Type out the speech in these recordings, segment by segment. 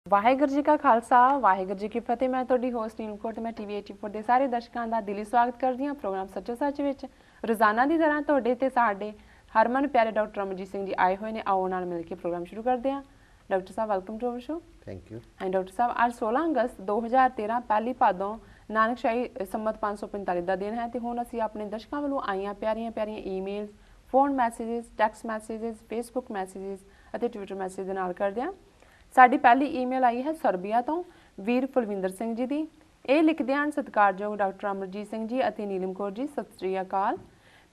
ਵਾਹਿਗੁਰੂ ਜੀ ਕਾ ਖਾਲਸਾ ਵਾਹਿਗੁਰੂ ਜੀ ਕੀ ਫਤਿਹ। ਮੈਂ ਤੁਹਾਡੀ ਹੋਸਟ ਨੀਲਮ ਕੌਰ ਤੇ ਮੈਂ ਟੀਵੀ 84 ਦੇ ਸਾਰੇ ਦਰਸ਼ਕਾਂ ਦਾ ਦਿਲੀ ਸਵਾਗਤ ਕਰਦੀ ਹਾਂ ਪ੍ਰੋਗਰਾਮ ਸੱਚੋ ਸੱਚ ਵਿੱਚ। ਰੋਜ਼ਾਨਾ ਦੀ ਤਰ੍ਹਾਂ ਤੁਹਾਡੇ ਤੇ ਸਾਡੇ ਹਰਮਨ ਪਿਆਰੇ ਡਾਕਟਰ ਅਮਰਜੀਤ ਸਿੰਘ ਜੀ ਆਏ ਹੋਏ ਨੇ। ਆਓ ਨਾਲ ਮਿਲ ਕੇ ਪ੍ਰੋਗਰਾਮ ਸ਼ੁਰੂ ਕਰਦੇ ਹਾਂ। ਡਾਕਟਰ ਸਾਹਿਬ welcome to our show. Thank you. ਹਾਂ ਡਾਕਟਰ ਸਾਹਿਬ, ਅੱਜ 16 ਅਗਸਤ 2013 ਪਹਿਲੀ ਭਾਦੋਂ ਨਾਨਕਸ਼ਾਹੀ ਸੰਮਤ 545 ਦਾ ਦਿਨ ਹੈ ਤੇ ਹੁਣ ਅਸੀਂ ਆਪਣੇ ਦਰਸ਼ਕਾਂ ਵੱਲੋਂ ਆਈਆਂ ਪਿਆਰੀਆਂ ਪਿਆਰੀਆਂ emails, phone messages, text messages, Facebook messages ਅਤੇ ਟਵਿੱਟਰ ਮੈਸੇਜ ਦੇ ਨਾਲ ਕਰਦੇ ਹਾਂ। ਸਾਡੀ ਪਹਿਲੀ ਈਮੇਲ ਆਈ ਹੈ ਸਰਬੀਆ ਤੋਂ ਵੀਰ ਫੁਲਵਿੰਦਰ ਸਿੰਘ ਜੀ ਦੀ। ਇਹ ਲਿਖਦੇ ਹਨ, ਸਤਿਕਾਰਯੋਗ ਡਾਕਟਰ ਅਮਰਜੀਤ ਸਿੰਘ ਜੀ ਅਤੇ ਨੀਲਮ ਕੌਰ ਜੀ, ਸਤਿ ਸ੍ਰੀ ਅਕਾਲ।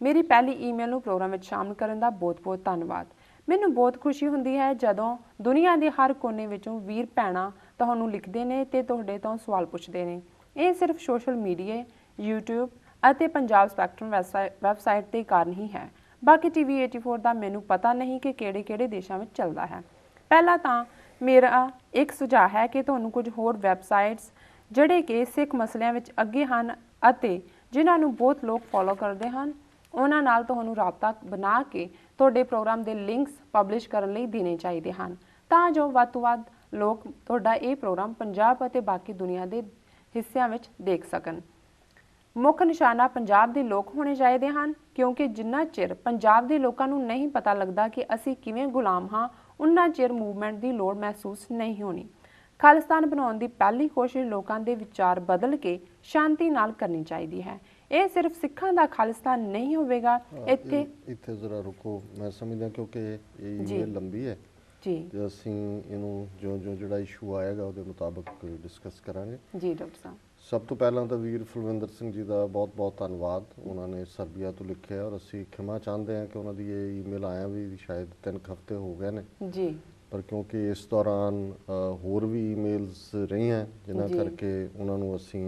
ਮੇਰੀ ਪਹਿਲੀ ਈਮੇਲ ਨੂੰ ਪ੍ਰੋਗਰਾਮ ਵਿੱਚ ਸ਼ਾਮਲ ਕਰਨ ਦਾ ਬਹੁਤ-ਬਹੁਤ ਧੰਨਵਾਦ। ਮੈਨੂੰ ਬਹੁਤ ਖੁਸ਼ੀ ਹੁੰਦੀ ਹੈ ਜਦੋਂ ਦੁਨੀਆ ਦੇ ਹਰ ਕੋਨੇ ਵਿੱਚੋਂ ਵੀਰ ਭੈਣਾਂ ਤੁਹਾਨੂੰ ਲਿਖਦੇ ਨੇ ਤੇ ਤੁਹਾਡੇ ਤੋਂ ਸਵਾਲ ਪੁੱਛਦੇ ਨੇ। ਇਹ ਸਿਰਫ ਸੋਸ਼ਲ ਮੀਡੀਆ, YouTube ਅਤੇ ਪੰਜਾਬ ਸਪੈਕਟਰਮ ਵੈਬਸਾਈਟ ਦੇ ਕਾਰਨ ਹੀ ਹੈ। ਬਾਕੀ ਟੀਵੀ 84 ਦਾ ਮੈਨੂੰ ਪਤਾ ਨਹੀਂ ਕਿ ਕਿਹੜੇ-ਕਿਹੜੇ ਦੇਸ਼ਾਂ ਵਿੱਚ ਚੱਲਦਾ ਹੈ। ਪਹਿਲਾਂ ਤਾਂ ਮੇਰਾ ਇੱਕ ਸੁਝਾਅ ਹੈ ਕਿ ਤੁਹਾਨੂੰ ਕੁਝ ਹੋਰ ਵੈਬਸਾਈਟਸ ਜਿਹੜੇ ਕਿ ਸਿੱਖ ਮਸਲਿਆਂ ਵਿੱਚ ਅੱਗੇ ਹਨ ਅਤੇ ਜਿਨ੍ਹਾਂ ਨੂੰ ਬਹੁਤ ਲੋਕ ਫੋਲੋ ਕਰਦੇ ਹਨ, ਉਹਨਾਂ ਨਾਲ ਤੁਹਾਨੂੰ ਰਾਬਤਾ ਬਣਾ ਕੇ ਤੁਹਾਡੇ ਪ੍ਰੋਗਰਾਮ ਦੇ ਲਿੰਕਸ ਪਬਲਿਸ਼ ਕਰਨ ਲਈ ਦੇਣੇ ਚਾਹੀਦੇ ਹਨ ਤਾਂ ਜੋ ਵੱਧ ਤੋਂ ਵੱਧ ਲੋਕ ਤੁਹਾਡਾ ਇਹ ਪ੍ਰੋਗਰਾਮ ਪੰਜਾਬ ਅਤੇ ਬਾਕੀ ਦੁਨੀਆ ਦੇ ਹਿੱਸਿਆਂ ਵਿੱਚ ਦੇਖ ਸਕਣ। ਮੁੱਖ ਨਿਸ਼ਾਨਾ ਪੰਜਾਬ ਦੇ ਲੋਕ ਹੋਣੇ ਚਾਹੀਦੇ ਹਨ ਕਿਉਂਕਿ ਜਿੰਨਾ ਚਿਰ ਪੰਜਾਬ ਦੇ ਲੋਕਾਂ ਨੂੰ ਨਹੀਂ ਪਤਾ ਲੱਗਦਾ ਕਿ ਅਸੀਂ ਕਿਵੇਂ ਗੁਲਾਮ ਹਾਂ, ਉਨਾ ਚਿਰ ਮੂਵਮੈਂਟ ਦੀ ਲੋੜ ਮਹਿਸੂਸ ਨਹੀਂ ਹੋਣੀ। ਖਾਲਿਸਤਾਨ ਬਣਾਉਣ ਦੀ ਪਹਿਲੀ ਕੋਸ਼ਿਸ਼ ਲੋਕਾਂ ਦੇ ਵਿਚਾਰ ਬਦਲ ਕੇ ਸ਼ਾਂਤੀ ਨਾਲ ਕਰਨੀ ਚਾਹੀਦੀ ਹੈ। ਇਹ ਸਿਰਫ ਸਿੱਖਾਂ ਦਾ ਖਾਲਿਸਤਾਨ ਨਹੀਂ ਹੋਵੇਗਾ। ਇੱਥੇ ਜ਼ਰਾ ਰੁਕੋ, ਮੈਂ ਸਮਝਦਾ ਕਿਉਂਕਿ ਇਹ ਈਮੇਲ ਲੰਬੀ ਹੈ ਜੀ ਤੇ ਅਸੀਂ ਇਹਨੂੰ ਜਿਉਂ ਜਿਹੜਾ ਇਸ਼ੂ ਆਏਗਾ ਉਹਦੇ ਮੁਤਾਬਕ ਡਿਸਕਸ ਕਰਾਂਗੇ। ਜੀ ਡਾਕਟਰ ਸਾਹਿਬ, ਸਭ ਤੋਂ ਪਹਿਲਾਂ ਤਾਂ ਵੀਰ ਫੁਲਵਿੰਦਰ ਸਿੰਘ ਜੀ ਦਾ ਬਹੁਤ-ਬਹੁਤ ਧੰਨਵਾਦ। ਉਹਨਾਂ ਨੇ ਸਰਬੀਆ ਤੋਂ ਲਿਖਿਆ ਔਰ ਅਸੀਂ ਖਿਮਾ ਚਾਹੁੰਦੇ ਹਾਂ ਕਿ ਉਹਨਾਂ ਦੀ ਇਹ ਈਮੇਲ ਆਇਆ ਵੀ ਸ਼ਾਇਦ 3 ਹਫ਼ਤੇ ਹੋ ਗਏ ਨੇ ਜੀ, ਪਰ ਕਿਉਂਕਿ ਇਸ ਦੌਰਾਨ ਹੋਰ ਵੀ ਈਮੇਲਸ ਰਹੀਆਂ ਜਿਨ੍ਹਾਂ ਕਰਕੇ ਉਹਨਾਂ ਨੂੰ ਅਸੀਂ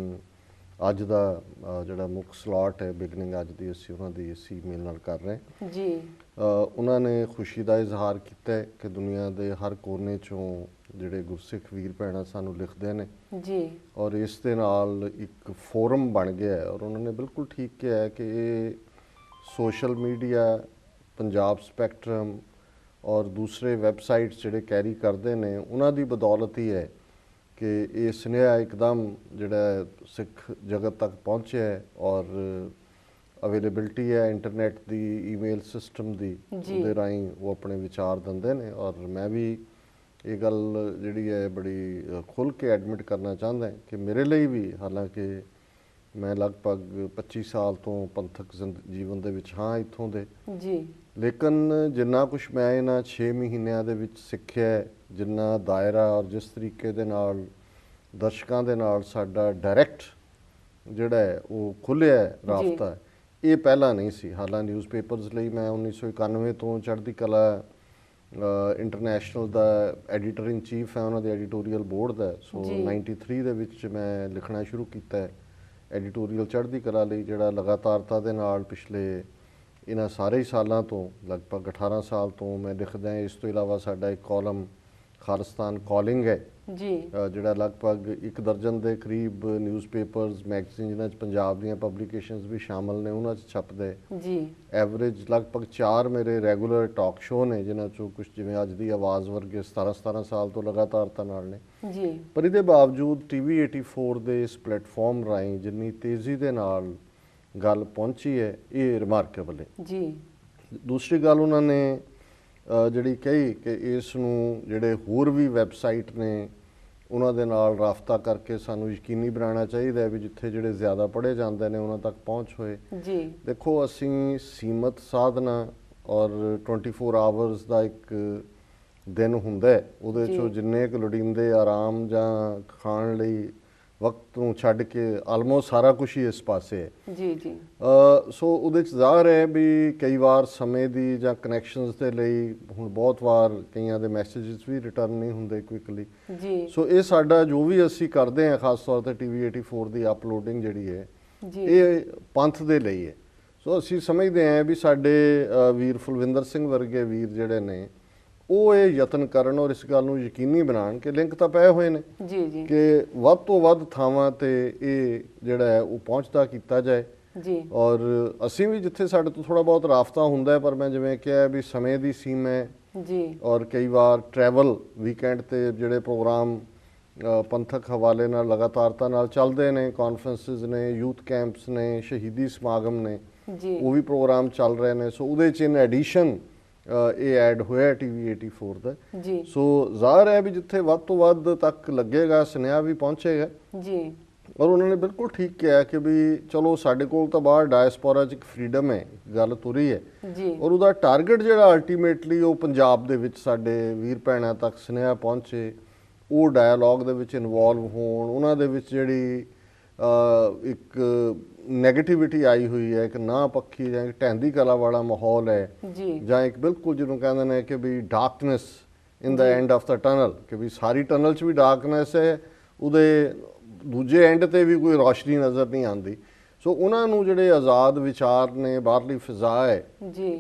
ਅੱਜ ਦਾ ਜਿਹੜਾ ਮੁੱਖ ਸਲਾਟ ਹੈ ਬਿਗਨਿੰਗ ਅੱਜ ਦੀ ਅਸੀਂ ਉਹਨਾਂ ਦੀ ਇਸ ਈਮੇਲ ਨਾਲ ਕਰ ਰਹੇ ਜੀ। ਉਹਨਾਂ ਨੇ ਖੁਸ਼ੀ ਦਾ ਇਜ਼ਹਾਰ ਕੀਤਾ ਕਿ ਦੁਨੀਆ ਦੇ ਹਰ ਕੋਨੇ 'ਚੋਂ ਜਿਹੜੇ ਗੁਰਸਿੱਖ ਵੀਰ ਭੈਣਾਂ ਸਾਨੂੰ ਲਿਖਦੇ ਨੇ ਜੀ ਔਰ ਇਸ ਦੇ ਨਾਲ ਇੱਕ ਫੋਰਮ ਬਣ ਗਿਆ ਹੈ। ਔਰ ਉਹਨਾਂ ਨੇ ਬਿਲਕੁਲ ਠੀਕ ਕਿਹਾ ਕਿ ਇਹ ਸੋਸ਼ਲ ਮੀਡੀਆ, ਪੰਜਾਬ ਸਪੈਕਟਰਮ ਔਰ ਦੂਸਰੇ ਵੈਬਸਾਈਟਸ ਜਿਹੜੇ ਕੈਰੀ ਕਰਦੇ ਨੇ ਉਹਨਾਂ ਦੀ ਬਦੌਲਤ ਹੀ ਹੈ ਕਿ ਇਹ ਸੁਨੇਹਾ ਇੱਕਦਮ ਜਿਹੜਾ ਸਿੱਖ ਜਗਤ ਤੱਕ ਪਹੁੰਚਿਆ ਹੈ ਔਰ ਅਵੇਲੇਬਿਲਟੀ ਹੈ ਇੰਟਰਨੈਟ ਦੀ, ਈਮੇਲ ਸਿਸਟਮ ਦੀ, ਉਹਦੇ ਰਾਹੀਂ ਉਹ ਆਪਣੇ ਵਿਚਾਰ ਦਿੰਦੇ ਨੇ। ਔਰ ਮੈਂ ਵੀ ਇਹ ਗੱਲ ਜਿਹੜੀ ਹੈ ਬੜੀ ਖੁੱਲ੍ਹ ਕੇ ਐਡਮਿਟ ਕਰਨਾ ਚਾਹੁੰਦਾ ਕਿ ਮੇਰੇ ਲਈ ਵੀ, ਹਾਲਾਂਕਿ ਮੈਂ ਲਗਭਗ 25 ਸਾਲ ਤੋਂ ਪੰਥਕ ਜੀਵਨ ਦੇ ਵਿੱਚ ਹਾਂ ਇੱਥੋਂ ਦੇ ਜੀ, ਲੇਕਿਨ ਜਿੰਨਾ ਕੁਛ ਮੈਂ ਇਹਨਾਂ 6 ਮਹੀਨਿਆਂ ਦੇ ਵਿੱਚ ਸਿੱਖਿਆ, ਜਿੰਨਾ ਦਾਇਰਾ ਔਰ ਜਿਸ ਤਰੀਕੇ ਦੇ ਨਾਲ ਦਰਸ਼ਕਾਂ ਦੇ ਨਾਲ ਸਾਡਾ ਡਾਇਰੈਕਟ ਜਿਹੜਾ ਹੈ ਉਹ ਖੁੱਲ੍ਹਿਆ ਰਾਬਤਾ, ਇਹ ਪਹਿਲਾਂ ਨਹੀਂ ਸੀ। ਹਾਲਾਂ ਨਿਊਜ਼ਪੇਪਰਸ ਲਈ ਮੈਂ 1991 ਤੋਂ ਚੜ੍ਹਦੀ ਕਲਾ ਇੰਟਰਨੈਸ਼ਨਲ ਦਾ ਐਡੀਟਰ ਇਨ ਚੀਫ ਹੈ, ਉਹਨਾਂ ਦੇ ਐਡੀਟੋਰੀਅਲ ਬੋਰਡ ਦਾ। ਸੋ 93 ਦੇ ਵਿੱਚ ਮੈਂ ਲਿਖਣਾ ਸ਼ੁਰੂ ਕੀਤਾ ਐਡੀਟੋਰੀਅਲ ਚੜ੍ਹਦੀ ਕਲਾ ਲਈ, ਜਿਹੜਾ ਲਗਾਤਾਰਤਾ ਦੇ ਨਾਲ ਪਿਛਲੇ ਇਹਨਾਂ ਸਾਰੇ ਸਾਲਾਂ ਤੋਂ ਲਗਭਗ 18 ਸਾਲ ਤੋਂ ਮੈਂ ਲਿਖਦਾ। ਇਸ ਤੋਂ ਇਲਾਵਾ ਸਾਡਾ ਇੱਕ ਕਾਲਮ ਖਾਲਿਸਤਾਨ ਕਾਲਿੰਗ ਹੈ ਜੀ, ਜਿਹੜਾ ਲਗਭਗ 1 ਦਰਜਨ ਦੇ ਕਰੀਬ ਨਿਊਜ਼ਪੇਪਰਸ, ਮੈਗਜ਼ੀਨ ਜਿਨ੍ਹਾਂ 'ਚ ਪੰਜਾਬ ਦੀਆਂ ਪਬਲੀਕੇਸ਼ਨਸ ਵੀ ਸ਼ਾਮਲ ਨੇ ਉਹਨਾਂ 'ਚ ਛਪਦੇ ਜੀ। ਐਵਰੇਜ ਲਗਭਗ 4 ਮੇਰੇ ਰੈਗੂਲਰ ਟਾਕ ਸ਼ੋਅ ਨੇ ਜਿਨ੍ਹਾਂ 'ਚੋਂ ਕੁਛ ਜਿਵੇਂ ਅੱਜ ਦੀ ਆਵਾਜ਼ ਵਰਗੇ 17 ਸਾਲ ਤੋਂ ਲਗਾਤਾਰਤਾ ਨਾਲ ਨੇ ਜੀ। ਪਰ ਇਹਦੇ ਬਾਵਜੂਦ ਟੀਵੀ 84 ਦੇ ਇਸ ਪਲੇਟਫਾਰਮ ਰਾਹੀਂ ਜਿੰਨੀ ਤੇਜ਼ੀ ਦੇ ਨਾਲ ਗੱਲ ਪਹੁੰਚੀ ਹੈ, ਇਹ ਰਿਮਾਰਕੇਬਲ ਹੈ ਜੀ। ਦੂਸਰੀ ਗੱਲ ਉਹਨਾਂ ਨੇ ਜਿਹੜੀ ਕਹੀ ਕਿ ਇਸ ਨੂੰ ਜਿਹੜੇ ਹੋਰ ਵੀ ਵੈਬਸਾਈਟ ਨੇ ਉਹਨਾਂ ਦੇ ਨਾਲ ਰਾਬਤਾ ਕਰਕੇ ਸਾਨੂੰ ਯਕੀਨੀ ਬਣਾਉਣਾ ਚਾਹੀਦਾ ਵੀ ਜਿੱਥੇ ਜਿਹੜੇ ਜ਼ਿਆਦਾ ਪੜ੍ਹੇ ਜਾਂਦੇ ਨੇ ਉਹਨਾਂ ਤੱਕ ਪਹੁੰਚ ਹੋਏ ਜੀ। ਦੇਖੋ, ਅਸੀਂ ਸੀਮਤ ਸਾਧਨਾ ਔਰ 24 ਆਵਰਸ ਦਾ ਇੱਕ ਦਿਨ ਹੁੰਦਾ, ਉਹਦੇ 'ਚੋਂ ਜਿੰਨੇ ਕੁ ਲੋੜੀਂਦੇ ਆਰਾਮ ਜਾਂ ਖਾਣ ਲਈ ਵਕਤ ਨੂੰ ਛੱਡ ਕੇ ਆਲਮੋਸਟ ਸਾਰਾ ਕੁਛ ਹੀ ਇਸ ਪਾਸੇ ਹੈ ਜੀ ਜੀ। ਸੋ ਉਹਦੇ 'ਚ ਜ਼ਾਹਰ ਹੈ ਵੀ ਕਈ ਵਾਰ ਸਮੇਂ ਦੀ ਜਾਂ ਕਨੈਕਸ਼ਨਸ ਦੇ ਲਈ ਹੁਣ ਬਹੁਤ ਵਾਰ ਕਈਆਂ ਦੇ ਮੈਸੇजेस ਵੀ ਰਿਟਰਨ ਨਹੀਂ ਹੁੰਦੇ ਕੁਇਕਲੀ ਜੀ। ਸੋ ਇਹ ਸਾਡਾ ਜੋ ਵੀ ਅਸੀਂ ਕਰਦੇ ਹਾਂ, ਖਾਸ ਤੌਰ ਤੇ ਟੀਵੀ 84 ਦੀ ਅਪਲੋਡਿੰਗ ਜਿਹੜੀ ਹੈ ਇਹ ਪੰਥ ਦੇ ਲਈ ਹੈ। ਸੋ ਅਸੀਂ ਸਮਝਦੇ ਹਾਂ ਵੀ ਸਾਡੇ ਵੀਰ ਫੁਲਵਿੰਦਰ ਸਿੰਘ ਵਰਗੇ ਵੀਰ ਜਿਹੜੇ ਨੇ ਉਹ ਇਹ ਯਤਨ ਕਰਨ ਔਰ ਇਸ ਗੱਲ ਨੂੰ ਯਕੀਨੀ ਬਣਾਉਣ ਕਿ ਲਿੰਕ ਤਾਂ ਪਏ ਹੋਏ ਨੇ ਜੀ ਜੀ, ਕਿ ਵੱਧ ਤੋਂ ਵੱਧ ਥਾਵਾਂ ਤੇ ਇਹ ਜਿਹੜਾ ਹੈ ਉਹ ਪਹੁੰਚਦਾ ਕੀਤਾ ਜਾਏ ਜੀ। ਔਰ ਅਸੀਂ ਵੀ ਜਿੱਥੇ ਸਾਡੇ ਤੋਂ ਥੋੜ੍ਹਾ ਬਹੁਤ ਰਾਬਤਾ ਹੁੰਦਾ, ਪਰ ਮੈਂ ਜਿਵੇਂ ਕਿਹਾ ਵੀ ਸਮੇਂ ਦੀ ਸੀਮਾ ਜੀ ਔਰ ਕਈ ਵਾਰ ਟਰੈਵਲ ਵੀਕਐਂਡ ਤੇ ਜਿਹੜੇ ਪ੍ਰੋਗਰਾਮ ਪੰਥਕ ਹਵਾਲੇ ਨਾਲ ਲਗਾਤਾਰਤਾ ਨਾਲ ਚੱਲਦੇ ਨੇ, ਕਾਨਫਰੰਸਿਸ ਨੇ, ਯੂਥ ਕੈਂਪਸ ਨੇ, ਸ਼ਹੀਦੀ ਸਮਾਗਮ ਨੇ, ਜੀ ਉਹ ਵੀ ਪ੍ਰੋਗਰਾਮ ਚੱਲ ਰਹੇ ਨੇ। ਸੋ ਉਹਦੇ 'ਚ ਇਨ ਐਡੀਸ਼ਨ ਇਹ ਐਡ ਹੋਇਆ TV 84 ਦਾ ਜੀ। ਸੋ ਜ਼ਾਹਰ ਹੈ ਵੀ ਜਿੱਥੇ ਵੱਧ ਤੋਂ ਵੱਧ ਤੱਕ ਲੱਗੇਗਾ ਸੁਨੇਹਾ ਵੀ ਪਹੁੰਚੇਗਾ ਜੀ। ਔਰ ਉਹਨਾਂ ਨੇ ਬਿਲਕੁਲ ਠੀਕ ਕਿਹਾ ਕਿ ਵੀ ਚਲੋ ਸਾਡੇ ਕੋਲ ਤਾਂ ਬਾਹਰ ਡਾਇਸਪੋਰਾ 'ਚ ਇੱਕ ਫਰੀडम ਹੈ, ਗੱਲ ਤੁਰੀ ਹੈ ਜੀ। ਔਰ ਉਹਦਾ ਟਾਰਗੇਟ ਜਿਹੜਾ ਅਲਟੀਮੇਟਲੀ ਉਹ ਪੰਜਾਬ ਦੇ ਵਿੱਚ ਸਾਡੇ ਵੀਰ ਭੈਣਾਂ ਤੱਕ ਸੁਨੇਹਾ ਪਹੁੰਚੇ, ਉਹ ਡਾਇਲੋਗ ਦੇ ਵਿੱਚ ਇਨਵੋਲਵ ਹੋਣ, ਉਹਨਾਂ ਦੇ ਵਿੱਚ ਜਿਹੜੀ ਇੱਕ ਨੈਗੇਟਿਵਿਟੀ ਆਈ ਹੋਈ ਹੈ, ਇੱਕ ਨਾ ਪੱਖੀ ਜਾਂ ਇੱਕ ਢਹਿੰਦੀ ਕਲਾ ਵਾਲਾ ਮਾਹੌਲ ਹੈ ਜੀ। ਜਾਂ ਇੱਕ ਬਿਲਕੁਲ ਜਿਹਨੂੰ ਕਹਿੰਦੇ ਨੇ ਕਿ ਵੀ darkness in the end of the tunnel, ਕਿ ਵੀ ਸਾਰੀ ਟਨਲ 'ਚ ਵੀ ਡਾਰਕਨੈਸ ਹੈ, ਉਹਦੇ ਦੂਜੇ ਐਂਡ ਤੇ ਵੀ ਕੋਈ ਰੌਸ਼ਨੀ ਨਜ਼ਰ ਨਹੀਂ ਆਉਂਦੀ। ਸੋ ਉਹਨਾਂ ਨੂੰ ਜਿਹੜੇ ਆਜ਼ਾਦ ਵਿਚਾਰ ਨੇ, ਬਾਹਰਲੀ ਫਿਜ਼ਾ ਹੈ,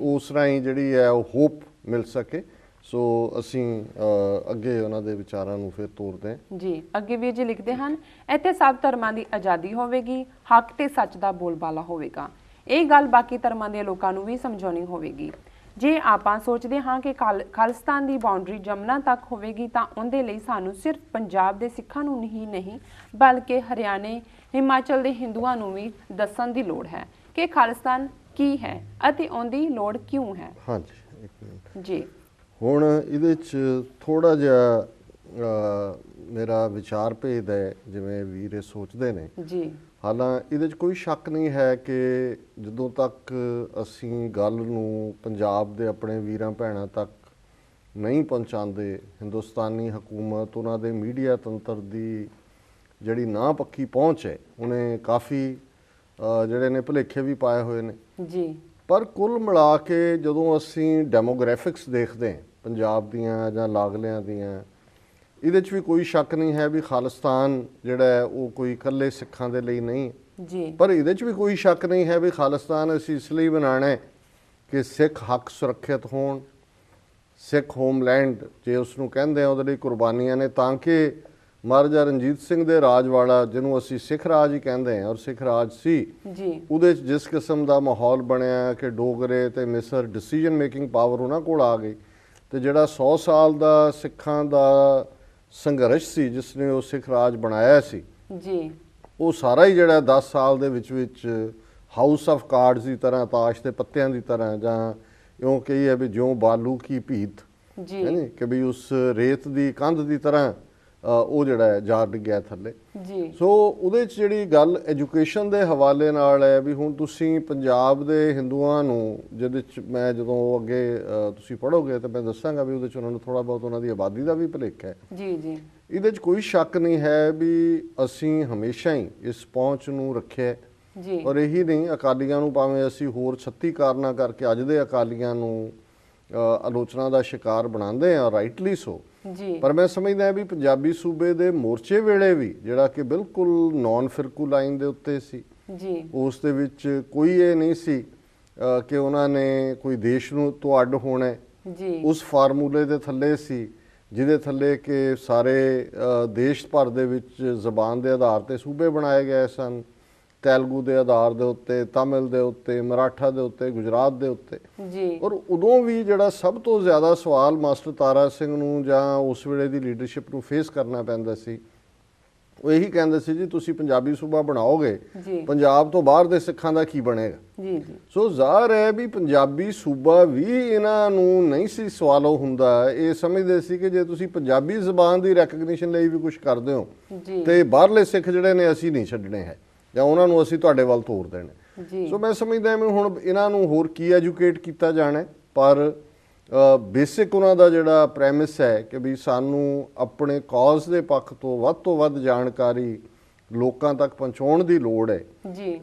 ਉਸ ਰਾਹੀਂ ਜਿਹੜੀ ਹੈ ਉਹ ਹੋਪ ਮਿਲ ਸਕੇ। ਸੋ ਅਸੀਂ ਅੱਗੇ ਉਹਨਾਂ ਦੇ ਵਿਚਾਰਾਂ ਨੂੰ ਫਿਰ ਤੋਰਦੇ ਹਾਂ ਜੀ। ਅੱਗੇ ਵੀਰ ਜੀ ਲਿਖਦੇ ਹਨ, ਇੱਥੇ ਸਭ ਧਰਮਾਂ ਦੀ ਆਜ਼ਾਦੀ ਹੋਵੇਗੀ, ਹੱਕ ਤੇ ਸੱਚ ਦਾ ਬੋਲਬਾਲਾ ਹੋਵੇਗਾ। ਇਹ ਗੱਲ ਬਾਕੀ ਧਰਮਾਂ ਦੇ ਲੋਕਾਂ ਨੂੰ ਵੀ ਸਮਝਾਉਣੀ ਹੋਵੇਗੀ। ਜੇ ਆਪਾਂ ਸੋਚਦੇ ਹਾਂ ਕਿ ਖਾਲਿਸਤਾਨ ਦੀ ਬਾਉਂਡਰੀ ਜਮਨਾ ਤੱਕ ਹੋਵੇਗੀ ਤਾਂ ਉਹਦੇ ਲਈ ਸਾਨੂੰ ਸਿਰਫ ਪੰਜਾਬ ਦੇ ਸਿੱਖਾਂ ਨੂੰ ਹੀ ਨਹੀਂ ਬਲਕਿ ਹਰਿਆਣੇ, ਹਿਮਾਚਲ ਦੇ ਹਿੰਦੂਆਂ ਨੂੰ ਵੀ ਦੱਸਣ ਦੀ ਲੋੜ ਹੈ ਕਿ ਖਾਲਿਸਤਾਨ ਕੀ ਹੈ ਅਤੇ ਉਹਦੀ ਲੋੜ ਕਿਉਂ ਹੈ। ਹਾਂਜੀ, ਇੱਕ ਮਿੰਟ ਜੀ। ਹੁਣ ਇਹਦੇ 'ਚ ਥੋੜ੍ਹਾ ਜਿਹਾ ਮੇਰਾ ਵਿਚਾਰ ਭੇਦ ਹੈ, ਜਿਵੇਂ ਵੀਰ ਇਹ ਸੋਚਦੇ ਨੇ ਜੀ। ਹਾਲਾਂ ਇਹਦੇ 'ਚ ਕੋਈ ਸ਼ੱਕ ਨਹੀਂ ਹੈ ਕਿ ਜਦੋਂ ਤੱਕ ਅਸੀਂ ਗੱਲ ਨੂੰ ਪੰਜਾਬ ਦੇ ਆਪਣੇ ਵੀਰਾਂ ਭੈਣਾਂ ਤੱਕ ਨਹੀਂ ਪਹੁੰਚਾਉਂਦੇ, ਹਿੰਦੁਸਤਾਨੀ ਹਕੂਮਤ, ਉਹਨਾਂ ਦੇ ਮੀਡੀਆ ਤੰਤਰ ਦੀ ਜਿਹੜੀ ਨਾ ਪੱਕੀ ਪਹੁੰਚ ਹੈ, ਉਹਨੇ ਕਾਫੀ ਜਿਹੜੇ ਨੇ ਭੁਲੇਖੇ ਵੀ ਪਾਏ ਹੋਏ ਨੇ ਜੀ। ਪਰ ਕੁੱਲ ਮਿਲਾ ਕੇ ਜਦੋਂ ਅਸੀਂ ਡੈਮੋਗ੍ਰਾਫਿਕਸ ਦੇਖਦੇ ਹਾਂ ਪੰਜਾਬ ਦੀਆਂ ਜਾਂ ਲਾਗਲਿਆਂ ਦੀਆਂ, ਇਹਦੇ 'ਚ ਵੀ ਕੋਈ ਸ਼ੱਕ ਨਹੀਂ ਹੈ ਵੀ ਖਾਲਿਸਤਾਨ ਜਿਹੜਾ ਹੈ ਉਹ ਕੋਈ ਇਕੱਲੇ ਸਿੱਖਾਂ ਦੇ ਲਈ ਨਹੀਂ ਜੀ। ਪਰ ਇਹਦੇ 'ਚ ਵੀ ਕੋਈ ਸ਼ੱਕ ਨਹੀਂ ਹੈ ਵੀ ਖਾਲਿਸਤਾਨ ਅਸੀਂ ਇਸ ਲਈ ਬਣਾਉਣਾ ਹੈ ਕਿ ਸਿੱਖ ਹੱਕ ਸੁਰੱਖਿਅਤ ਹੋਣ, ਸਿੱਖ ਹੋਮਲੈਂਡ ਜੇ ਉਸ ਨੂੰ ਕਹਿੰਦੇ ਆ ਉਹਦੇ ਲਈ ਕੁਰਬਾਨੀਆਂ ਨੇ, ਤਾਂ ਕਿ ਮਹਾਰਾਜਾ ਰਣਜੀਤ ਸਿੰਘ ਦੇ ਰਾਜ ਵਾਲਾ, ਜਿਹਨੂੰ ਅਸੀਂ ਸਿੱਖ ਰਾਜ ਹੀ ਕਹਿੰਦੇ ਹਾਂ ਔਰ ਸਿੱਖ ਰਾਜ ਸੀ ਜੀ, ਉਹਦੇ 'ਚ ਜਿਸ ਕਿਸਮ ਦਾ ਮਾਹੌਲ ਬਣਿਆ ਕਿ ਡੋਗਰੇ ਤੇ ਮਿਸਰ ਡਿਸੀਜਨ ਮੇਕਿੰਗ ਪਾਵਰ ਉਹਨਾਂ ਕੋਲ ਆ ਗਈ, ਤੇ ਜਿਹੜਾ 100 ਸਾਲ ਦਾ ਸਿੱਖਾਂ ਦਾ ਸੰਘਰਸ਼ ਸੀ ਜਿਸ ਨੇ ਉਹ ਸਿੱਖ ਰਾਜ ਬਣਾਇਆ ਸੀ ਜੀ, ਉਹ ਸਾਰਾ ਹੀ ਜਿਹੜਾ 10 ਸਾਲ ਦੇ ਵਿੱਚ ਹਾਊਸ ਆਫ ਕਾਰਡਸ ਦੀ ਤਰ੍ਹਾਂ, ਤਾਸ਼ ਦੇ ਪੱਤਿਆਂ ਦੀ ਤਰ੍ਹਾਂ, ਜਾਂ ਇਉਂ ਕਹੀਏ ਵੀ ਜਿਉਂ ਬਾਲੂ ਕੀ ਭੀਤ ਜੀ, ਹੈ ਨੀ ਕਿ ਵੀ ਉਸ ਰੇਤ ਦੀ ਕੰਧ ਦੀ ਤਰ੍ਹਾਂ ਉਹ ਜਿਹੜਾ ਹੈ ਜਾ ਡਿੱਗਿਆ ਥੱਲੇ ਜੀ। ਸੋ ਉਹਦੇ 'ਚ ਜਿਹੜੀ ਗੱਲ ਐਜੂਕੇਸ਼ਨ ਦੇ ਹਵਾਲੇ ਨਾਲ ਹੈ ਵੀ ਹੁਣ ਤੁਸੀਂ ਪੰਜਾਬ ਦੇ ਹਿੰਦੂਆਂ ਨੂੰ, ਜਿਹਦੇ 'ਚ ਮੈਂ ਜਦੋਂ ਅੱਗੇ ਤੁਸੀਂ ਪੜ੍ਹੋਗੇ ਤਾਂ ਮੈਂ ਦੱਸਾਂਗਾ ਵੀ ਉਹਦੇ 'ਚ ਉਹਨਾਂ ਨੂੰ ਥੋੜ੍ਹਾ ਬਹੁਤ ਉਹਨਾਂ ਦੀ ਆਬਾਦੀ ਦਾ ਵੀ ਭੁਲੇਖਾ ਹੈ ਜੀ ਜੀ। ਇਹਦੇ 'ਚ ਕੋਈ ਸ਼ੱਕ ਨਹੀਂ ਹੈ ਵੀ ਅਸੀਂ ਹਮੇਸ਼ਾ ਹੀ ਇਸ ਪਹੁੰਚ ਨੂੰ ਰੱਖਿਆ ਜੀ। ਔਰ ਇਹੀ ਨਹੀਂ, ਅਕਾਲੀਆਂ ਨੂੰ ਭਾਵੇਂ ਅਸੀਂ ਹੋਰ 36 ਕਾਰਨਾਂ ਕਰਕੇ ਅੱਜ ਦੇ ਅਕਾਲੀਆਂ ਨੂੰ ਆਲੋਚਨਾ ਦਾ ਸ਼ਿਕਾਰ ਬਣਾਉਂਦੇ ਹਾਂ, ਰਾਈਟਲੀ ਸੋ, ਪਰ ਮੈਂ ਸਮਝਦਾ ਵੀ ਪੰਜਾਬੀ ਸੂਬੇ ਦੇ ਮੋਰਚੇ ਵੇਲੇ ਵੀ ਜਿਹੜਾ ਕਿ ਬਿਲਕੁਲ ਨੌਨ ਫਿਰਕੂ ਲਾਈਨ ਦੇ ਉੱਤੇ ਸੀ ਜੀ, ਉਸ ਦੇ ਵਿੱਚ ਕੋਈ ਇਹ ਨਹੀਂ ਸੀ ਕਿ ਉਹਨਾਂ ਨੇ ਕੋਈ ਦੇਸ਼ ਨੂੰ ਤੋਂ ਅੱਡ ਹੋਣਾ ਜੀ, ਉਸ ਫਾਰਮੂਲੇ ਦੇ ਥੱਲੇ ਸੀ ਜਿਹਦੇ ਥੱਲੇ ਕਿ ਸਾਰੇ ਦੇਸ਼ ਭਰ ਦੇ ਵਿੱਚ ਜ਼ਬਾਨ ਦੇ ਆਧਾਰ ਤੇ ਸੂਬੇ ਬਣਾਏ ਗਏ ਸਨ, ਤੇਲਗੂ ਦੇ ਆਧਾਰ ਦੇ ਉੱਤੇ, ਤਮਿਲ ਦੇ ਉੱਤੇ, ਮਰਾਠਾ ਦੇ ਉੱਤੇ, ਗੁਜਰਾਤ ਦੇ ਉੱਤੇ ਜੀ। ਔਰ ਉਦੋਂ ਵੀ ਜਿਹੜਾ ਸਭ ਤੋਂ ਜ਼ਿਆਦਾ ਸਵਾਲ ਮਾਸਟਰ ਤਾਰਾ ਸਿੰਘ ਨੂੰ ਜਾਂ ਉਸ ਵੇਲੇ ਦੀ ਲੀਡਰਸ਼ਿਪ ਨੂੰ ਫੇਸ ਕਰਨਾ ਪੈਂਦਾ ਸੀ, ਉਹ ਇਹੀ ਕਹਿੰਦੇ ਸੀ ਜੀ ਤੁਸੀਂ ਪੰਜਾਬੀ ਸੂਬਾ ਬਣਾਓਗੇ, ਪੰਜਾਬ ਤੋਂ ਬਾਹਰ ਦੇ ਸਿੱਖਾਂ ਦਾ ਕੀ ਬਣੇਗਾ। ਜੀ ਜੀ। ਸੋ ਜ਼ਾਹਰ ਹੈ ਵੀ ਪੰਜਾਬੀ ਸੂਬਾ ਵੀ ਇਹਨਾਂ ਨੂੰ ਨਹੀਂ ਸੀ ਸਵਾਲੋ ਹੁੰਦਾ, ਇਹ ਸਮਝਦੇ ਸੀ ਕਿ ਜੇ ਤੁਸੀਂ ਪੰਜਾਬੀ ਜ਼ਬਾਨ ਦੀ ਰੈਕਗਨੀਸ਼ਨ ਲਈ ਵੀ ਕੁਝ ਕਰਦੇ ਹੋ ਤੇ ਬਾਹਰਲੇ ਸਿੱਖ ਜਿਹੜੇ ਨੇ ਅਸੀਂ ਨਹੀਂ ਛੱਡਣੇ ਹੈ ਜਾਂ ਉਹਨਾਂ ਨੂੰ ਅਸੀਂ ਤੁਹਾਡੇ ਵੱਲ ਤੋਰ ਦੇਣਾ। ਸੋ ਮੈਂ ਸਮਝਦਾ ਮੈਂ ਹੁਣ ਇਹਨਾਂ ਨੂੰ ਹੋਰ ਕੀ ਐਜੂਕੇਟ ਕੀਤਾ ਜਾਣਾ, ਪਰ ਬੇਸਿਕ ਉਹਨਾਂ ਦਾ ਜਿਹੜਾ ਪ੍ਰੈਮਿਸ ਹੈ ਕਿ ਵੀ ਸਾਨੂੰ ਆਪਣੇ ਕਾਜ਼ ਦੇ ਪੱਖ ਤੋਂ ਵੱਧ ਜਾਣਕਾਰੀ ਲੋਕਾਂ ਤੱਕ ਪਹੁੰਚਾਉਣ ਦੀ ਲੋੜ ਹੈ ਜੀ।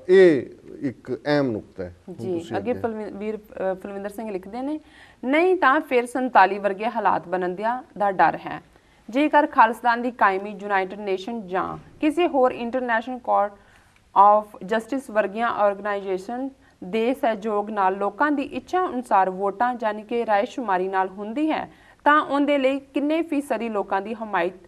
ਇਹ ਇੱਕ ਅਹਿਮ ਨੁਕਤਾ ਹੈ ਜੀ। ਅੱਗੇ ਵੀਰ ਫਲਵਿੰਦਰ ਸਿੰਘ ਲਿਖਦੇ ਨੇ, ਨਹੀਂ ਤਾਂ ਫਿਰ 47 ਵਰਗੇ ਹਾਲਾਤ ਬਣਨ ਦਾ ਡਰ ਹੈ। ਜੇਕਰ ਖਾਲਿਸਤਾਨ ਦੀ ਕਾਇਮੀ ਯੂਨਾਈਟਿਡ ਨੇਸ਼ਨ ਜਾਂ ਕਿਸੇ ਹੋਰ ਇੰਟਰਨੈਸ਼ਨਲ ਕੋਰਟ ਆਫ ਜਸਟਿਸ ਵਰਗੀਆਂ ਆਰਗੇਨਾਈਜੇਸ਼ਨ ਦੇ ਸਹਿਯੋਗ ਨਾਲ ਲੋਕਾਂ ਦੀ ਇੱਛਾ ਅਨੁਸਾਰ ਵੋਟਾਂ ਯਾਨੀ ਕਿ ਰਾਏਸ਼ੁਮਾਰੀ ਨਾਲ ਹੁੰਦੀ ਹੈ ਤਾਂ ਉਹਦੇ ਲਈ ਕਿੰਨੇ ਫੀਸਦੀ ਲੋਕਾਂ ਦੀ ਹਮਾਇਤ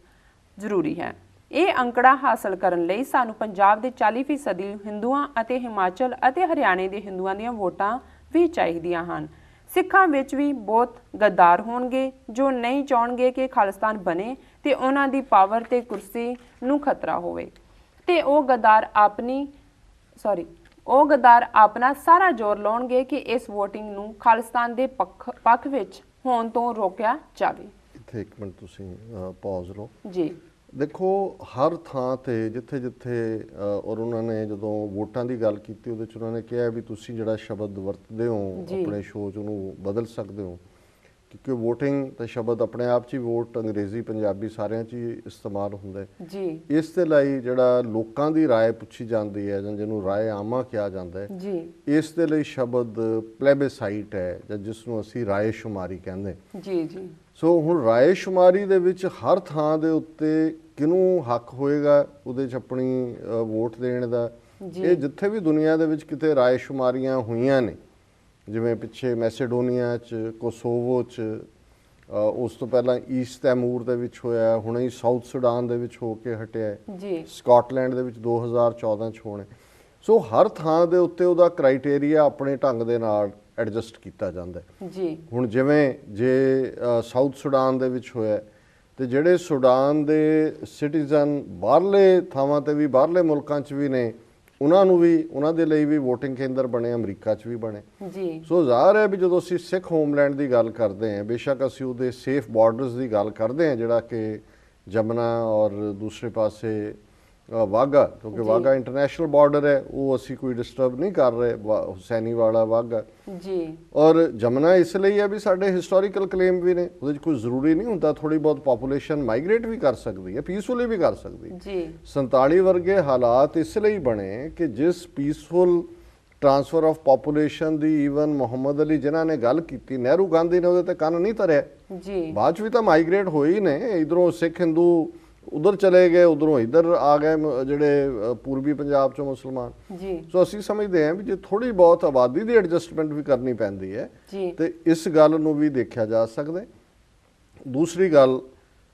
ਜ਼ਰੂਰੀ ਹੈ। ਇਹ ਅੰਕੜਾ ਹਾਸਲ ਕਰਨ ਲਈ ਸਾਨੂੰ ਪੰਜਾਬ ਦੇ 40% ਹਿੰਦੂਆਂ ਅਤੇ ਹਿਮਾਚਲ ਅਤੇ ਹਰਿਆਣੇ ਦੇ ਹਿੰਦੂਆਂ ਦੀਆਂ ਵੋਟਾਂ ਵੀ ਚਾਹੀਦੀਆਂ ਹਨ। ਸਿੱਖਾਂ ਵਿੱਚ ਵੀ ਬਹੁਤ ਗੱਦਾਰ ਹੋਣਗੇ ਜੋ ਨਹੀਂ ਚਾਹਣਗੇ ਕਿ ਖਾਲਿਸਤਾਨ ਬਣੇ ਤੇ ਉਹਨਾਂ ਦੀ ਪਾਵਰ ਤੇ ਕੁਰਸੀ ਨੂੰ ਖਤਰਾ ਹੋਵੇ ਤੇ ਉਹ ਗੱਦਾਰ ਆਪਣਾ ਸਾਰਾ ਜ਼ੋਰ ਲਾਉਣਗੇ ਕਿ ਇਸ VOTING ਨੂੰ ਖਾਲਿਸਤਾਨ ਦੇ ਪੱਖ ਵਿੱਚ ਹੋਣ ਤੋਂ ਰੋਕਿਆ ਜਾਵੇ। ਇੱਥੇ ਇੱਕ ਮਿੰਟ ਤੁਸੀਂ ਪੌਜ਼ ਲਓ ਜੀ। ਦੇਖੋ ਹਰ ਥਾਂ ਤੇ ਜਿੱਥੇ ਜਿੱਥੇ ਔਰ ਉਹਨਾਂ ਨੇ ਜਦੋਂ ਵੋਟਾਂ ਦੀ ਗੱਲ ਕੀਤੀ ਉਹਦੇ 'ਚ ਉਹਨਾਂ ਨੇ ਕਿਹਾ ਵੀ ਤੁਸੀਂ ਜਿਹੜਾ ਸ਼ਬਦ ਵਰਤਦੇ ਹੋ ਆਪਣੇ ਸ਼ੋਅ 'ਚ ਉਹਨੂੰ ਬਦਲ ਸਕਦੇ ਹੋ ਕਿਉਂਕਿ VOTING ਦਾ ਸ਼ਬਦ ਆਪਣੇ ਆਪ 'ਚ ਹੀ ਵੋਟ ਅੰਗਰੇਜ਼ੀ ਪੰਜਾਬੀ ਸਾਰਿਆਂ 'ਚ ਹੀ ਇਸਤੇਮਾਲ ਹੁੰਦਾ ਜੀ। ਇਸ ਦੇ ਲਈ ਜਿਹੜਾ ਲੋਕਾਂ ਦੀ ਰਾਏ ਪੁੱਛੀ ਜਾਂਦੀ ਹੈ ਜਾਂ ਜਿਹਨੂੰ ਰਾਏ ਆਮਾ ਕਿਹਾ ਜਾਂਦਾ ਹੈ ਜੀ, ਇਸ ਦੇ ਲਈ ਸ਼ਬਦ ਪਲੇਬੇਸਾਈਟ ਹੈ ਜਾਂ ਜਿਸ ਨੂੰ ਅਸੀਂ ਰਾਏ ਸ਼ੁਮਾਰੀ ਕਹਿੰਦੇ। ਜੀ ਜੀ। ਸੋ ਹੁਣ ਰਾਏ ਸ਼ੁਮਾਰੀ ਦੇ ਵਿੱਚ ਹਰ ਥਾਂ ਦੇ ਉੱਤੇ ਕਿਹਨੂੰ ਹੱਕ ਹੋਏਗਾ ਉਹਦੇ 'ਚ ਆਪਣੀ ਵੋਟ ਦੇਣ ਦਾ। ਇਹ ਜਿੱਥੇ ਵੀ ਦੁਨੀਆ ਦੇ ਵਿੱਚ ਕਿਤੇ ਰਾਏ ਸ਼ੁਮਾਰੀਆਂ ਹੋਈਆਂ ਨੇ ਜਿਵੇਂ ਪਿੱਛੇ ਮੈਸੇਡੋਨੀਆ 'ਚ ਕੋਸੋਵੋ 'ਚ ਉਸ ਤੋਂ ਪਹਿਲਾਂ ਈਸਟ ਤੈਮੂਰ ਦੇ ਵਿੱਚ ਹੋਇਆ ਹੁਣੇ ਹੀ ਸਾਊਥ ਸੁਡਾਨ ਦੇ ਵਿੱਚ ਹੋ ਕੇ ਹਟਿਆ ਜੀ, ਸਕਾਟਲੈਂਡ ਦੇ ਵਿੱਚ 2014 'ਚ ਹੋਣੇ। ਸੋ ਹਰ ਥਾਂ ਦੇ ਉੱਤੇ ਉਹਦਾ ਕ੍ਰਾਈਟੇਰੀਆ ਆਪਣੇ ਢੰਗ ਦੇ ਨਾਲ ਐਡਜਸਟ ਕੀਤਾ ਜਾਂਦਾ ਜੀ। ਹੁਣ ਜਿਵੇਂ ਜੇ ਸਾਊਥ ਸੁਡਾਨ ਦੇ ਵਿੱਚ ਹੋਇਆ ਤੇ ਜਿਹੜੇ ਸੁਡਾਨ ਦੇ ਸਿਟੀਜ਼ਨ ਬਾਹਰਲੇ ਥਾਵਾਂ ਤੇ ਵੀ ਬਾਹਰਲੇ ਮੁਲਕਾਂ 'ਚ ਵੀ ਨੇ ਉਹਨਾਂ ਨੂੰ ਵੀ ਉਹਨਾਂ ਦੇ ਲਈ ਵੀ VOTING ਕੇਂਦਰ ਬਣੇ ਅਮਰੀਕਾ 'ਚ ਵੀ ਬਣੇ ਜੀ। ਸੋ ਜ਼ਾਹਰ ਹੈ ਵੀ ਜਦੋਂ ਅਸੀਂ ਸਿੱਖ ਹੋਮਲੈਂਡ ਦੀ ਗੱਲ ਕਰਦੇ ਹਾਂ ਬੇਸ਼ੱਕ ਅਸੀਂ ਉਹਦੇ ਸੇਫ ਬਾਰਡਰਸ ਦੀ ਗੱਲ ਕਰਦੇ ਹਾਂ ਜਿਹੜਾ ਕਿ ਜਮਨਾ ਔਰ ਦੂਸਰੇ ਪਾਸੇ ਵਾਘਾ ਕਿਉਂਕਿ ਵਾਘਾ ਇੰਟਰਨੈਸ਼ਨਲ ਬਾਰਡਰ ਹੈ ਉਹ ਅਸੀਂ ਕੋਈ ਡਿਸਟਰਬ ਨਹੀਂ ਕਰ ਰਹੇ ਹੁਸੈਨੀ ਵਾਲਾ ਵਾਘਾ ਜੀ। ਔਰ ਜਮਨਾ ਇਸ ਲਈ ਹੈ ਵੀ ਸਾਡੇ ਹਿਸਟੋਰੀਕਲ ਕਲੇਮ ਵੀ ਨੇ ਉਹਦੇ 'ਚ ਕੋਈ ਜ਼ਰੂਰੀ ਨਹੀਂ ਹੁੰਦਾ ਥੋੜੀ ਬਹੁਤ ਪੋਪੂਲੇਸ਼ਨ ਮਾਈਗ੍ਰੇਟ ਵੀ ਕਰ ਸਕਦੀ ਹੈ ਪੀਸਫੁਲੀ ਵੀ ਕਰ ਸਕਦੀ ਜੀ। 47 ਵਰਗੇ ਹਾਲਾਤ ਇਸ ਲਈ ਬਣੇ ਕਿ ਜਿਸ peaceful transfer of population the even Muhammad Ali ਜਿਨ੍ਹਾਂ ਨੇ ਗੱਲ ਕੀਤੀ ਨਹਿਰੂ ਗਾਂਧੀ ਨੇ ਉਹਦੇ ਤੇ ਕੰਨ ਨਹੀਂ ਧਰਿਆ ਜੀ। ਬਾਅਦ 'ਚ ਵੀ ਤਾਂ ਮਾਈਗ੍ਰੇਟ ਹੋਈ ਨੇ ਇਧਰੋਂ ਸਿੱਖ ਹਿੰਦੂ ਉਧਰ ਚਲੇ ਗਏ ਉਧਰੋਂ ਇੱਧਰ ਆ ਗਏ ਜਿਹੜੇ ਪੂਰਬੀ ਪੰਜਾਬ ਚੋਂ ਮੁਸਲਮਾਨ ਜੀ। ਸੋ ਅਸੀਂ ਸਮਝਦੇ ਹਾਂ ਵੀ ਜੇ ਥੋੜੀ ਬਹੁਤ ਆਬਾਦੀ ਦੀ ਐਡਜਸਟਮੈਂਟ ਵੀ ਕਰਨੀ ਪੈਂਦੀ ਹੈ ਤੇ ਇਸ ਗੱਲ ਨੂੰ ਵੀ ਦੇਖਿਆ ਜਾ ਸਕਦਾ। ਦੂਸਰੀ ਗੱਲ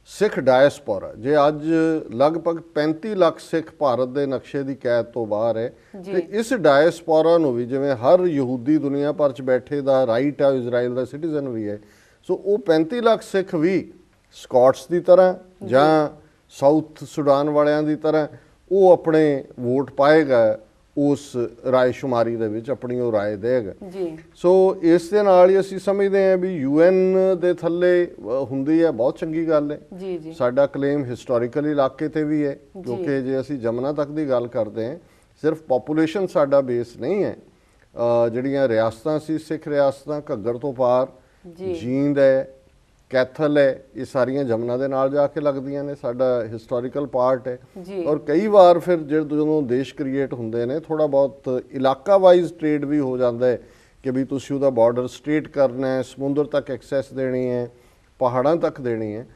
ਸਿੱਖ ਡਾਇਸਪੋਰਾ ਜੇ ਅੱਜ ਲਗਭਗ 35 ਲੱਖ ਸਿੱਖ ਭਾਰਤ ਦੇ ਨਕਸ਼ੇ ਦੀ ਕੈਦ ਤੋਂ ਬਾਹਰ ਹੈ ਤੇ ਇਸ ਡਾਇਸਪੋਰਾ ਨੂੰ ਵੀ ਜਿਵੇਂ ਹਰ ਯਹੂਦੀ ਦੁਨੀਆ ਭਰ 'ਚ ਬੈਠੇ ਦਾ ਰਾਈਟ ਹੈ ਇਜ਼ਰਾਈਲ ਦਾ ਸਿਟੀਜ਼ਨ ਵੀ ਹੈ ਸੋ ਉਹ 35 ਲੱਖ ਸਿੱਖ ਵੀ ਸਕਾਟਸ ਦੀ ਤਰ੍ਹਾਂ ਜਾਂ ਸਾਊਥ ਸੁਡਾਨ ਵਾਲਿਆਂ ਦੀ ਤਰ੍ਹਾਂ ਉਹ ਆਪਣੇ ਵੋਟ ਪਾਏਗਾ ਉਸ ਰਾਏ ਸ਼ੁਮਾਰੀ ਦੇ ਵਿੱਚ ਆਪਣੀ ਉਹ ਰਾਏ ਦੇਗਾ ਜੀ। ਸੋ ਇਸ ਦੇ ਨਾਲ ਹੀ ਅਸੀਂ ਸਮਝਦੇ ਹਾਂ ਵੀ UN ਦੇ ਥੱਲੇ ਹੁੰਦੀ ਹੈ ਬਹੁਤ ਚੰਗੀ ਗੱਲ ਹੈ ਜੀ। ਸਾਡਾ ਕਲੇਮ ਹਿਸਟੋਰੀਕਲ ਇਲਾਕੇ ਤੇ ਵੀ ਹੈ ਕਿਉਂਕਿ ਜੇ ਅਸੀਂ ਜਮਨਾ ਤੱਕ ਦੀ ਗੱਲ ਕਰਦੇ ਹਾਂ ਸਿਰਫ ਪੋਪੂਲੇਸ਼ਨ ਸਾਡਾ ਬੇਸ ਨਹੀਂ ਹੈ ਜਿਹੜੀਆਂ ਰਿਆਸਤਾਂ ਸੀ ਸਿੱਖ ਰਿਆਸਤਾਂ ਘੱਗਰ ਤੋਂ ਪਾਰ ਜੀਂਦ ਹੈ ਕੈਥਲ ਹੈ ਇਹ ਸਾਰੀਆਂ ਜਮਨਾ ਦੇ ਨਾਲ ਜਾ ਕੇ ਲੱਗਦੀਆਂ ਨੇ ਸਾਡਾ ਹਿਸਟੋਰੀਕਲ ਪਾਰਟ ਹੈ ਔਰ ਕਈ ਵਾਰ ਫਿਰ ਜਦੋਂ ਦੇਸ਼ ਕ੍ਰੀਏਟ ਹੁੰਦੇ ਨੇ ਥੋੜਾ ਬਹੁਤ ਇਲਾਕਾ ਵਾਈਜ਼ ਟ੍ਰੇਡ ਵੀ ਹੋ ਜਾਂਦਾ ਹੈ ਕਿ ਵੀ ਤੁਸੀਂ ਉਹਦਾ ਬਾਰਡਰ ਸਟ੍ਰੇਟ ਕਰਨਾ ਹੈ ਸਮੁੰਦਰ ਤੱਕ ਐਕਸੈਸ ਦੇਣੀ ਹੈ ਪਹਾੜਾਂ ਤੱਕ ਦੇਣੀ ਹੈ।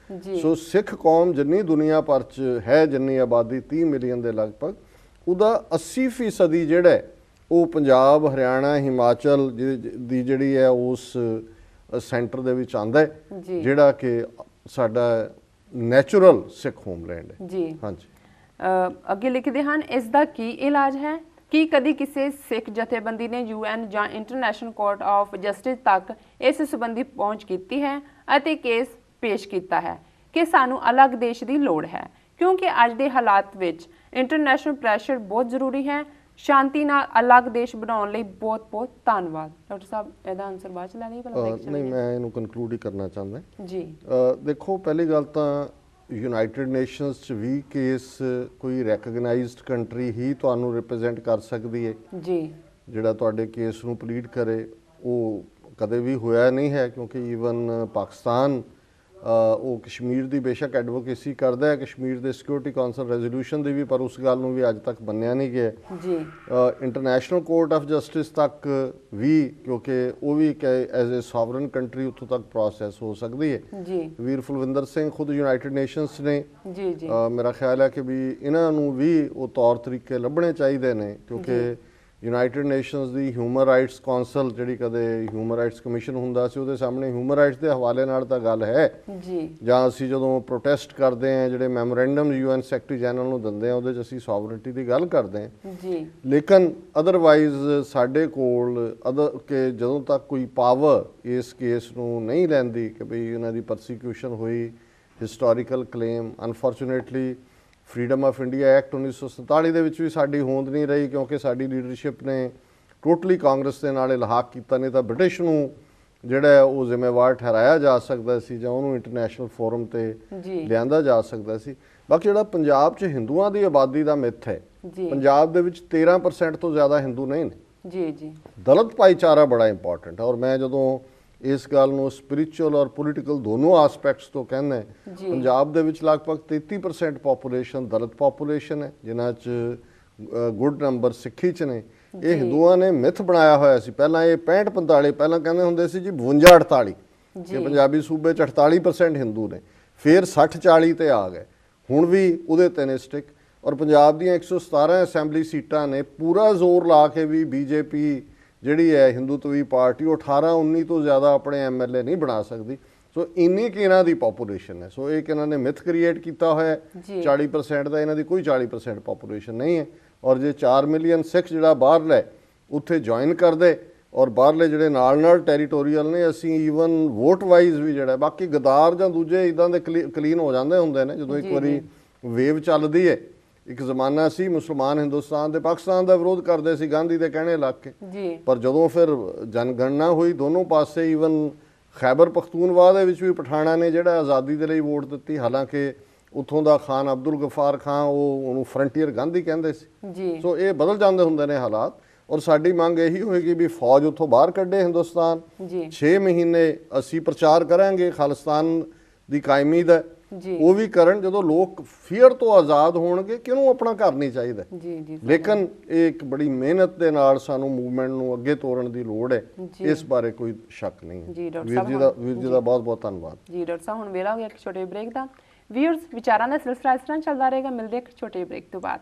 ਸੋ ਸਿੱਖ ਕੌਮ ਜਿੰਨੀ ਦੁਨੀਆ ਭਰ 'ਚ ਹੈ ਜਿੰਨੀ ਆਬਾਦੀ 30 ਮਿਲੀਅਨ ਦੇ ਲਗਭਗ ਉਹਦਾ 80% ਜਿਹੜਾ ਉਹ ਪੰਜਾਬ ਹਰਿਆਣਾ ਹਿਮਾਚਲ ਦੀ ਜਿਹੜੀ ਹੈ ਉਸ ਸੈਂਟਰ ਦੇ ਵਿੱਚ ਆਂਦਾ ਹੈ ਜਿਹੜਾ ਕਿ ਸਾਡਾ ਨੈਚੁਰਲ ਸਿੱਖ ਹੋਮਲੈਂਡ ਹੈ ਜੀ। ਹਾਂਜੀ ਅੱਗੇ ਲਿਖਦੇ ਹਨ ਇਸ ਦਾ ਕੀ ਇਲਾਜ ਹੈ ਕੀ ਕਦੀ ਕਿਸੇ ਸਿੱਖ ਜਥੇਬੰਦੀ ਨੇ UN ਜਾਂ ਇੰਟਰਨੈਸ਼ਨਲ ਕੋਰਟ ਆਫ ਜਸਟਿਸ ਤੱਕ ਇਸ ਸੰਬੰਧੀ ਪਹੁੰਚ ਕੀਤੀ ਹੈ ਅਤੇ ਕੇਸ ਪੇਸ਼ ਕੀਤਾ ਹੈ ਕਿ ਸਾਨੂੰ ਅਲੱਗ ਦੇਸ਼ ਦੀ ਲੋੜ ਹੈ ਕਿਉਂਕਿ ਅੱਜ ਦੇ ਹਾਲਾਤ ਵਿੱਚ ਇੰਟਰਨੈਸ਼ਨਲ ਪ੍ਰੈਸ਼ਰ ਬਹੁਤ ਜ਼ਰੂਰੀ ਹੈ ਸ਼ਾਂਤੀ ਨਾਲ ਅਲੱਗ ਦੇਸ਼ ਬਣਾਉਣ ਲਈ ਬਹੁਤ ਬਹੁਤ ਧੰਨਵਾਦ। ਡਾਕਟਰ ਸਾਹਿਬ ਇਹਦਾ ਆਨਸਰ ਬਾਅਦ ਚ ਲੈਣੀ ਪਹਿਲਾਂ ਨਹੀਂ ਮੈਂ ਇਹਨੂੰ ਕਨਕਲੂਡ ਹੀ ਕਰਨਾ ਚਾਹੁੰਦਾ ਜੀ। ਦੇਖੋ ਪਹਿਲੀ ਗੱਲ ਤਾਂ ਯੂਨਾਈਟਿਡ ਨੇਸ਼ਨਸ 'ਚ ਵੀ ਕੇਸ ਕੋਈ ਰੈਕਗਨਾਈਜ਼ਡ ਕੰਟਰੀ ਹੀ ਤੁਹਾਨੂੰ ਰਿਪਰੈਜ਼ੈਂਟ ਕਰ ਸਕਦੀ ਹੈ ਜੀ ਜਿਹੜਾ ਤੁਹਾਡੇ ਕੇਸ ਨੂੰ ਪਲੀਡ ਕਰੇ ਉਹ ਕਦੇ ਵੀ ਹੋਇਆ ਨਹੀਂ ਹੈ ਕਿਉਂਕਿ ਈਵਨ ਪਾਕਿਸਤਾਨ ਉਹ ਕਸ਼ਮੀਰ ਦੀ ਬੇਸ਼ੱਕ ਐਡਵੋਕੇਸੀ ਕਰਦਾ ਹੈ ਕਸ਼ਮੀਰ ਦੇ ਸਿਕਿਉਰਿਟੀ ਕਾਉਂਸਲ ਰੈਜ਼ੋਲੂਸ਼ਨ ਦੀ ਵੀ ਪਰ ਉਸ ਗੱਲ ਨੂੰ ਵੀ ਅੱਜ ਤੱਕ ਮੰਨਿਆ ਨਹੀਂ ਗਿਆ ਜੀ। ਇੰਟਰਨੈਸ਼ਨਲ ਕੋਰਟ ਆਫ ਜਸਟਿਸ ਤੱਕ ਵੀ ਕਿਉਂਕਿ ਉਹ ਵੀ ਐਜ਼ ਏ ਸੋਵਰਨ ਕੰਟਰੀ ਉੱਥੋਂ ਤੱਕ ਪ੍ਰੋਸੈਸ ਹੋ ਸਕਦੀ ਹੈ ਜੀ। ਵੀਰ ਫੁਲਵਿੰਦਰ ਸਿੰਘ ਖੁਦ ਯੂਨਾਈਟਿਡ ਨੇਸ਼ਨਸ ਨੇ ਜੀ ਜੀ ਮੇਰਾ ਖਿਆਲ ਹੈ ਕਿ ਵੀ ਇਹਨਾਂ ਨੂੰ ਵੀ ਉਹ ਤੌਰ ਤਰੀਕੇ ਲੱਭਣੇ ਚਾਹੀਦੇ ਨੇ ਕਿਉਂਕਿ ਯੂਨਾਈਟਿਡ ਨੇਸ਼ਨਸ ਦੀ ਹਿਊਮਨ ਰਾਈਟਸ ਕੌਂਸਲ ਜਿਹੜੀ ਕਦੇ ਹਿਊਮਨ ਰਾਈਟਸ ਕਮਿਸ਼ਨ ਹੁੰਦਾ ਸੀ ਉਹਦੇ ਸਾਹਮਣੇ ਹਿਊਮਨ ਰਾਈਟਸ ਦੇ ਹਵਾਲੇ ਨਾਲ ਤਾਂ ਗੱਲ ਹੈ ਜੀ। ਜਾਂ ਅਸੀਂ ਜਦੋਂ ਪ੍ਰੋਟੈਸਟ ਕਰਦੇ ਹਾਂ ਜਿਹੜੇ ਮੈਮੋਰੈਂਡਮ ਯੂਐਨ ਸੈਕਟਰੀ ਜਨਰਲ ਨੂੰ ਦਿੰਦੇ ਆ ਉਹਦੇ 'ਚ ਅਸੀਂ ਸੋਵਰਨਟੀ ਦੀ ਗੱਲ ਕਰਦੇ ਹਾਂ ਜੀ। ਲੇਕਿਨ ਅਦਰਵਾਈਜ਼ ਸਾਡੇ ਕੋਲ ਕਿ ਜਦੋਂ ਤੱਕ ਕੋਈ ਪਾਵਰ ਇਸ ਕੇਸ ਨੂੰ ਨਹੀਂ ਲੈਂਦੀ ਕਿ ਭਈ ਇਹਨਾਂ ਦੀ ਪਰਸੀਕਿਊਸ਼ਨ ਹੋਈ historical claim unfortunately freedom of India act 1947 ਦੇ ਵਿੱਚ ਵੀ ਸਾਡੀ ਹੋਂਦ ਨਹੀਂ ਰਹੀ ਕਿਉਂਕਿ ਸਾਡੀ ਲੀਡਰਸ਼ਿਪ ਨੇ ਟੋਟਲੀ ਕਾਂਗਰਸ ਦੇ ਨਾਲ ਇਲਹਾਕ ਕੀਤਾ ਨਹੀਂ ਤਾਂ ਬ੍ਰਿਟਿਸ਼ ਨੂੰ ਜਿਹੜਾ ਉਹ ਜ਼ਿੰਮੇਵਾਰ ਠਹਿਰਾਇਆ ਜਾ ਸਕਦਾ ਸੀ ਜਾਂ ਉਹਨੂੰ ਇੰਟਰਨੈਸ਼ਨਲ ਫੋਰਮ ਤੇ ਲਿਆਂਦਾ ਜਾ ਸਕਦਾ ਸੀ। ਬਾਕੀ ਜਿਹੜਾ ਪੰਜਾਬ 'ਚ ਹਿੰਦੂਆਂ ਦੀ ਆਬਾਦੀ ਦਾ ਮਿੱਥ ਹੈ ਪੰਜਾਬ ਦੇ ਵਿੱਚ 13% ਤੋਂ ਜ਼ਿਆਦਾ ਹਿੰਦੂ ਨਹੀਂ ਨੇ ਜੀ ਜੀ। ਦਲਿਤ ਭਾਈਚਾਰਾ ਬੜਾ ਇੰਪੋਰਟੈਂਟ ਹੈ ਔਰ ਮੈਂ ਜਦੋਂ ਇਸ ਗੱਲ ਨੂੰ ਸਪਿਰਿਚੁਅਲ ਔਰ ਪੋਲੀਟੀਕਲ ਦੋਨੋਂ ਆਸਪੈਕਟਸ ਤੋਂ ਕਹਿੰਦਾ ਪੰਜਾਬ ਦੇ ਵਿੱਚ ਲਗਭਗ 33% ਪੋਪੂਲੇਸ਼ਨ ਦਲਿਤ ਪੋਪੂਲੇਸ਼ਨ ਹੈ ਜਿਨ੍ਹਾਂ 'ਚ ਗੁੱਡ ਨੰਬਰ ਸਿੱਖੀ 'ਚ ਨੇ। ਇਹ ਹਿੰਦੂਆਂ ਨੇ ਮਿਥ ਬਣਾਇਆ ਹੋਇਆ ਸੀ ਪਹਿਲਾਂ ਇਹ 65-45 ਪਹਿਲਾਂ ਕਹਿੰਦੇ ਹੁੰਦੇ ਸੀ ਜੀ 52-48 ਕਿ ਪੰਜਾਬੀ ਸੂਬੇ 'ਚ 48% ਹਿੰਦੂ ਨੇ ਫਿਰ 60-40 ਤੇ ਆ ਗਏ ਹੁਣ ਵੀ ਉਹਦੇ ਤੇ ਨੇ ਸਟਿਕ ਔਰ ਪੰਜਾਬ ਦੀਆਂ 117 ਅਸੈਂਬਲੀ ਸੀਟਾਂ ਨੇ ਪੂਰਾ ਜ਼ੋਰ ਲਾ ਕੇ ਵੀ ਬੀਜੇਪੀ ਜਿਹੜੀ ਹੈ ਹਿੰਦੂਤਵੀ ਪਾਰਟੀ ਉਹ 18-19 ਤੋਂ ਜ਼ਿਆਦਾ ਆਪਣੇ ਐਮਐਲਏ ਨਹੀਂ ਬਣਾ ਸਕਦੀ। ਸੋ ਇੰਨੀ ਕਿ ਇਹਨਾਂ ਦੀ ਪੋਪੂਲੇਸ਼ਨ ਹੈ ਸੋ ਇਹ ਕਿ ਇਹਨਾਂ ਨੇ ਮਿਥ ਕ੍ਰੀਏਟ ਕੀਤਾ ਹੋਇਆ 40% ਦਾ ਇਹਨਾਂ ਦੀ ਕੋਈ 40% ਪੋਪੂਲੇਸ਼ਨ ਨਹੀਂ ਹੈ ਔਰ ਜੇ 4 ਮਿਲੀਅਨ ਸਿੱਖ ਜਿਹੜਾ ਬਾਹਰਲੇ ਉੱਥੇ ਜੁਆਇਨ ਕਰਦੇ ਔਰ ਬਾਹਰਲੇ ਜਿਹੜੇ ਨਾਲ ਟੈਰੀਟੋਰੀਅਲ ਨੇ ਅਸੀਂ ਈਵਨ ਵੋਟ ਵਾਈਜ਼ ਵੀ ਜਿਹੜਾ ਬਾਕੀ ਗਦਾਰ ਜਾਂ ਦੂਜੇ ਇਦਾਂ ਦੇ ਕਲੀਨ ਹੋ ਜਾਂਦੇ ਹੁੰਦੇ ਨੇ ਜਦੋਂ ਇੱਕ ਵਾਰੀ ਵੇਵ ਚੱਲਦੀ ਹੈ। ਇੱਕ ਜ਼ਮਾਨਾ ਸੀ ਮੁਸਲਮਾਨ ਹਿੰਦੁਸਤਾਨ ਤੇ ਪਾਕਿਸਤਾਨ ਦਾ ਵਿਰੋਧ ਕਰਦੇ ਸੀ ਗਾਂਧੀ ਦੇ ਕਹਿਣੇ ਲੱਗ ਕੇ ਪਰ ਜਦੋਂ ਫਿਰ ਜਨਗਣਨਾ ਹੋਈ ਦੋਨੋਂ ਪਾਸੇ ਈਵਨ ਖੈਬਰ ਪਖਤੂਨਵਾ ਦੇ ਵਿੱਚ ਵੀ ਪਠਾਣਾ ਨੇ ਜਿਹੜਾ ਆਜ਼ਾਦੀ ਦੇ ਲਈ ਵੋਟ ਦਿੱਤੀ ਹਾਲਾਂਕਿ ਉੱਥੋਂ ਦਾ ਖਾਨ ਅਬਦੁਲ ਗਫਾਰ ਖਾਨ ਉਹਨੂੰ ਫਰੰਟੀਅਰ ਗਾਂਧੀ ਕਹਿੰਦੇ ਸੀ। ਸੋ ਇਹ ਬਦਲ ਜਾਂਦੇ ਹੁੰਦੇ ਨੇ ਹਾਲਾਤ ਔਰ ਸਾਡੀ ਮੰਗ ਇਹੀ ਹੋਏਗੀ ਵੀ ਫੌਜ ਉੱਥੋਂ ਬਾਹਰ ਕੱਢੇ ਹਿੰਦੁਸਤਾਨ 6 ਮਹੀਨੇ ਅਸੀਂ ਪ੍ਰਚਾਰ ਕਰਾਂਗੇ ਖਾਲਿਸਤਾਨ ਦੀ ਕਾਇਮੀ ਦਾ ਉਹ ਵੀ ਕਰਨ ਜਦੋਂ ਲੋਕ ਫੀਅਰ ਤੋਂ ਆਜ਼ਾਦ ਹੋਣਗੇ ਕਿ ਉਹਨੂੰ ਆਪਣਾ ਘਰ ਨਹੀਂ ਚਾਹੀਦਾ ਲੇਕਿਨ ਇਹ ਇੱਕ ਬੜੀ ਮਿਹਨਤ ਦੇ ਨਾਲ ਸਾਨੂੰ ਮੂਵਮੈਂਟ ਨੂੰ ਅੱਗੇ ਤੋਰਨ ਦੀ ਲੋੜ ਹੈ ਇਸ ਬਾਰੇ ਕੋਈ ਸ਼ੱਕ ਨਹੀਂ ਹੈ। ਵੀਰ ਜੀ ਦਾ ਬਹੁਤ ਬਹੁਤ ਧੰਨਵਾਦ ਜੀ। ਡਾਕਟਰ ਸਾਹਿਬ ਹੁਣ ਵੇਲਾ ਹੋ ਗਿਆ ਇੱਕ ਛੋਟੇ ਬ੍ਰੇਕ ਦਾ। ਵੀਅਰਸ ਵਿਚਾਰਾਂ ਦਾ ਸਿਲਸਿਲਾ ਇਸ ਤਰ੍ਹਾਂ ਚੱਲਦਾ ਰਹੇਗਾ ਮਿਲਦੇ ਇੱਕ ਛੋਟੇ ਬ੍ਰੇਕ ਤੋਂ ਬਾਅਦ।